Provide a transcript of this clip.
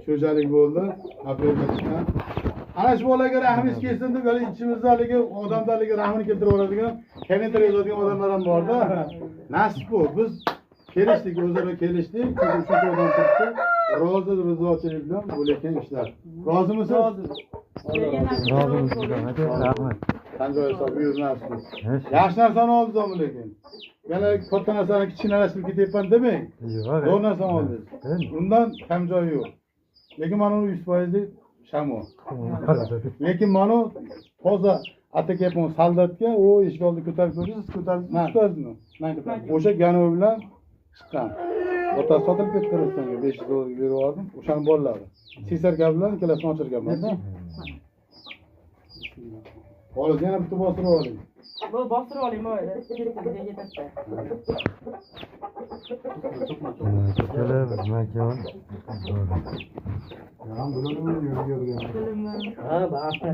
Xo'jalik bo'ldi. Haqiqatan. Ana shu bolaga rahmingiz kelsin deb böyle ichimizdagi odamlarga rahmini keltiraveradigan, kommentariy yozadigan odamlar ham borda. Nasib bu. Biz kelishdik, o'zaro kelishdik. Shu odam turibdi. Rozi rizochilik bilan bo'layotgan ishlar. Rozimisiz? Rozimiz. Rahmat. Qanday hisob buyurmasiz. Yaxshi narsani oldingiz lekin. Yana katta narsani kichkinalashtirib ketyapman demang. Yo'q. Zo'r narsani oldingiz. Undan kam joyi yo'q. Lekin mana u 100% shamo. Lekin mana toza atakayapman soldatga, u eshik oldi ko'tarib ko'rsiz, ko'tardingizmi? Men ko'tardim. O'sha ganovi bilan chiqqan. Otasi sotilib ketdi Rustamga 500 dollar berib yubordim. O'shani bolaladi. Sesarka bilan ikkalasini ochirganman-da. Hozir yana bitta bostirib oling. Bu bostirib oling, mayli. Kelib, makon. Ham bularni yurgan. Ha, ba'afta.